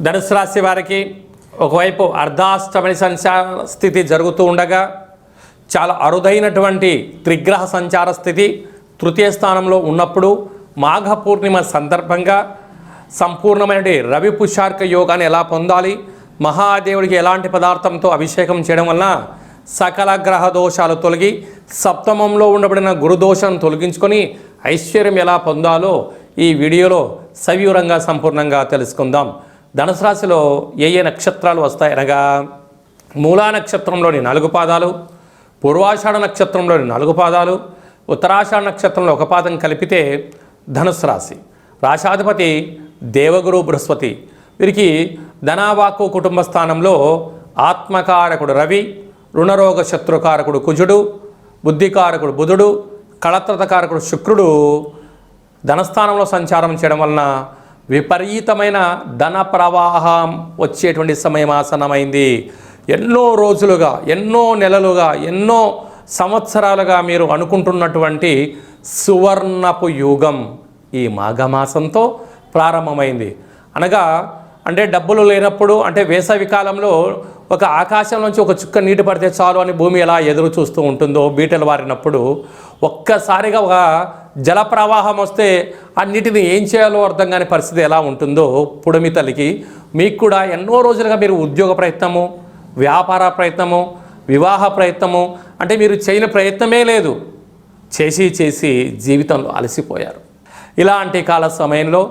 ధనుసు రాశి వారికి ఒకవైపు అర్ధాష్టమని సంచార స్థితి జరుగుతూ ఉండగా చాలా అరుదైనటువంటి త్రిగ్రహ సంచార స్థితి తృతీయ స్థానంలో ఉన్నప్పుడు మాఘ పూర్ణిమ సందర్భంగా సంపూర్ణమైన రవి పుష్యార్క యోగాన్ని ఎలా పొందాలి, మహాదేవుడికి ఎలాంటి పదార్థంతో అభిషేకం చేయడం వలన సకల గ్రహ దోషాలు తొలగి సప్తమంలో ఉండబడిన గురుదోషం తొలగించుకొని ఐశ్వర్యం ఎలా పొందాలో ఈ వీడియోలో సవివరంగా సంపూర్ణంగా తెలుసుకుందాం. ధనుసు రాశిలో ఏ ఏ నక్షత్రాలు వస్తాయనగా మూలా నక్షత్రంలోని 4 పాదాలు, పూర్వాషాఢ నక్షత్రంలోని 4 పాదాలు, ఉత్తరాషాఢ నక్షత్రంలో 1 పాదం కలిపితే ధనుసు రాశి. రాశాధిపతి దేవగురు బృహస్పతి. వీరికి ధనావాకు కుటుంబ స్థానంలో ఆత్మకారకుడు రవి, రుణరోగ శత్రుకారకుడు కుజుడు, బుద్ధికారకుడు బుధుడు, కళత్రతకారకుడు శుక్రుడు ధనస్థానంలో సంచారం చేయడం వలన విపరీతమైన ధన ప్రవాహం వచ్చేటువంటి సమయం ఆసన్నమైంది. ఎన్నో రోజులుగా, ఎన్నో నెలలుగా, ఎన్నో సంవత్సరాలుగా మీరు అనుకుంటున్నటువంటి సువర్ణపు యుగం ఈ మాఘమాసంతో ప్రారంభమైంది. అనగా అంటే డబ్బులు లేనప్పుడు, అంటే వేసవి కాలంలో ఒక ఆకాశం నుంచి ఒక చుక్క నీటి పడితే చాలు అని భూమి ఎలా ఎదురు చూస్తూ ఉంటుందో బీటలు వారినప్పుడు ఒక్కసారిగా ఒక జల ప్రవాహం వస్తే ఆ నీటిని ఏం చేయాలో అర్థం కాని పరిస్థితి ఎలా ఉంటుందో పుడమి తల్లికి మీకు కూడా ఎన్నో రోజులుగా మీరు ఉద్యోగ ప్రయత్నము, వ్యాపార ప్రయత్నము, వివాహ ప్రయత్నము, అంటే మీరు చేయని ప్రయత్నమే లేదు, చేసి జీవితంలో అలసిపోయారు. ఇలాంటి కాల సమయంలో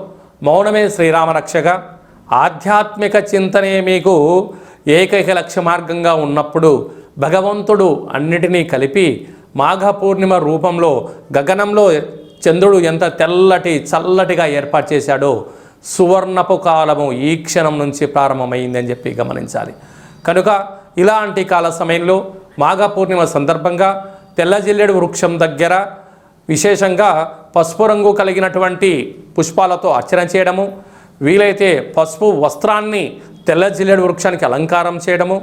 మౌనమే శ్రీరామ రక్షగా, ఆధ్యాత్మిక చింతనే మీకు ఏకైక లక్ష్య మార్గంగా ఉన్నప్పుడు భగవంతుడు అన్నిటినీ కలిపి మాఘ పూర్ణిమ రూపంలో గగనంలో చంద్రుడు ఎంత చల్లటిగా ఏర్పాటు చేశాడో సువర్ణపు కాలము ఈ క్షణం నుంచి ప్రారంభమైందని చెప్పి గమనించాలి. కనుక ఇలాంటి కాల సమయంలో మాఘ పూర్ణిమ సందర్భంగా తెల్ల జిల్లేడు వృక్షం దగ్గర విశేషంగా పసుపు రంగు కలిగినటువంటి పుష్పాలతో అర్చన చేయడము, వీలైతే పసుపు వస్త్రాన్ని తెల్ల జిల్లేడు వృక్షానికి అలంకారం చేయడము,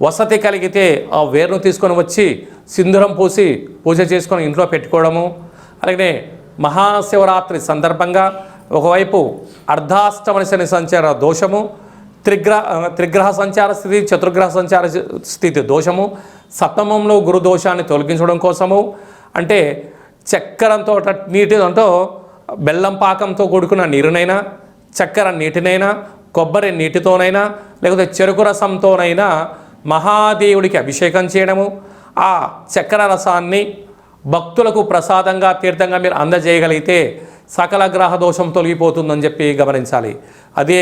వసతి కలిగితే ఆ వేరును తీసుకొని వచ్చి సింధూరం పూసి పూజ చేసుకొని ఇంట్లో పెట్టుకోవడము. అలాగే మహాశివరాత్రి సందర్భంగా ఒకవైపు అర్ధాష్టమని శని సంచార దోషము, త్రిగ్రహ సంచార స్థితి, చతుర్గ్రహ సంచార స్థితి దోషము, సప్తమంలో గురు దోషాన్ని తొలగించడం కోసము, అంటే చక్కెరంతో నీటితో బెల్లం పాకంతో కూడుకున్న నీరునైనా, చక్కెర నీటినైనా, కొబ్బరి నీటితోనైనా, లేకపోతే చెరుకు రసంతోనైనా మహాదేవుడికి అభిషేకం చేయడము, ఆ చక్కెర రసాన్ని భక్తులకు ప్రసాదంగా తీర్థంగా మీరు అందజేయగలిగితే సకల గ్రహ దోషం తొలగిపోతుందని చెప్పి గమనించాలి. అదే